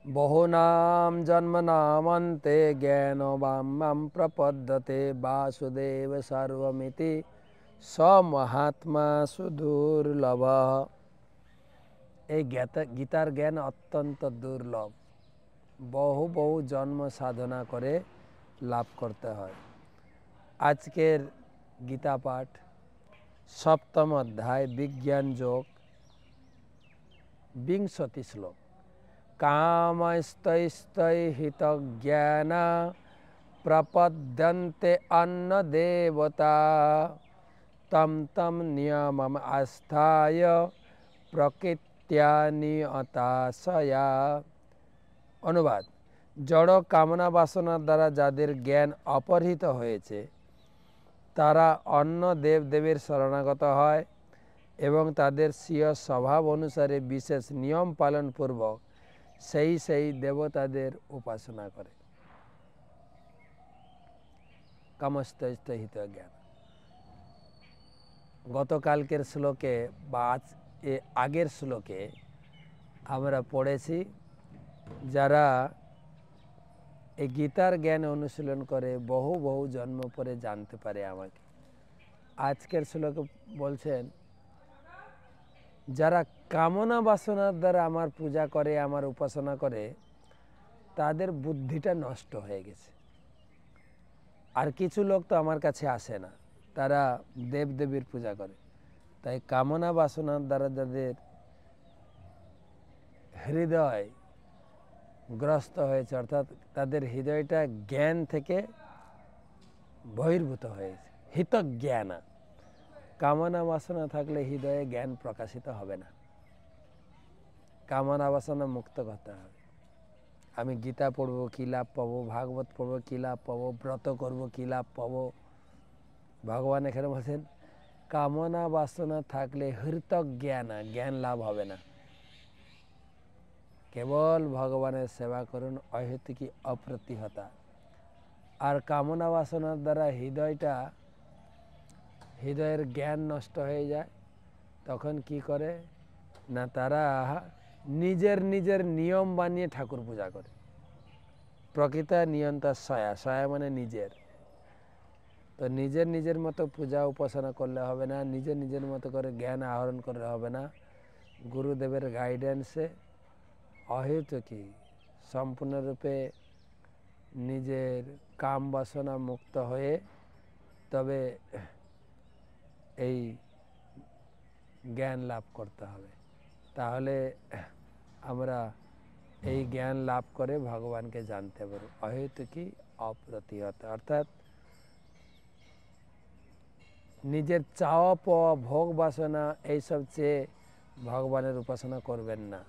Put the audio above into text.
बहुनां जन्मनामन्ते ज्ञानवाम्यं प्रपद्यते वासुदेव सर्वमिति स महात्मा सुदुर्लभ। এই গীতার জ্ঞান অত্যন্ত দুর্লভ, বহু বহু জন্ম সাধনা করে লাভ করতে হয়। আজকের গীতা পাঠ সপ্তম অধ্যায় বিজ্ঞান যোগ 20 শ্লোক। কামস্তৈস্তৈহিতজ্ঞানা প্রপদ্যন্তে অন্ন দেবতা তম তম নিয়মম আস্থায় প্রকৃত্যা নিয়তাশয়া। অনুবাদ: জড় কামনা বাসনার দ্বারা যাদের জ্ঞান অপহৃত হয়েছে তারা অন্য দেবদেবীর শরণাগত হয় এবং তাদের স্বীয় স্বভাব অনুসারে বিশেষ নিয়ম পালন পূর্বক সেই সেই দেবতাদের উপাসনা করে। কামস্তৈস্তহিত জ্ঞান। গতকালকের শ্লোকে বা আগের শ্লোকে আমরা পড়েছি, যারা এই গীতার জ্ঞান অনুশীলন করে বহু বহু জন্ম পরে জানতে পারে আমাকে। আজকের শ্লোকে বলছেন, যারা কামনা বাসনার দ্বারা আমার পূজা করে, আমার উপাসনা করে, তাদের বুদ্ধিটা নষ্ট হয়ে গেছে। আর কিছু লোক তো আমার কাছে আসে না, তারা দেবদেবীর পূজা করে। তাই কামনা বাসনার দ্বারা যাদের হৃদয় গ্রস্ত হয়েছে, অর্থাৎ তাদের হৃদয়টা জ্ঞান থেকে বহির্ভূত হয়েছে, হিতজ্ঞানা। কামনা বাসনা থাকলে হৃদয়ে জ্ঞান প্রকাশিত হবে না। কামনা বাসনা মুক্ত করতে হবে। আমি গীতা পড়বো কী লাভ পাবো, ভাগবত পড়বো কী লাভ পাবো, ব্রত করবো কী লাভ পাবো। ভগবান এখানে বলছেন, কামনা বাসনা থাকলে হৃতজ্ঞানা, জ্ঞান লাভ হবে না। কেবল ভগবানের সেবা করুন, অহেতুকি অপ্রতিহতা। আর কামনা বাসনার দ্বারা হৃদয়ের জ্ঞান নষ্ট হয়ে যায়। তখন কি করে না, তারা নিজের নিজের নিয়ম বানিয়ে ঠাকুর পূজা করে। প্রকৃত নিয়ন্তা সয়া, সয়া মানে নিজের। তো নিজের নিজের মতো পূজা উপাসনা করলে হবে না, নিজের নিজের মতো করে জ্ঞান আহরণ করলে হবে না। গুরুদেবের গাইডেন্সে অহেতুকি সম্পূর্ণরূপে নিজের কাম বাসনা মুক্ত হয়ে তবে এই জ্ঞান লাভ করতে হবে। তাহলে আমরা এই জ্ঞান লাভ করে ভগবানকে জানতে পারব। অহেতুকি অপ্রতিহত, অর্থাৎ নিজের চাওয়া পাওয়া ভোগ বাসনা এইসব চেয়ে ভগবানের উপাসনা করবেন না।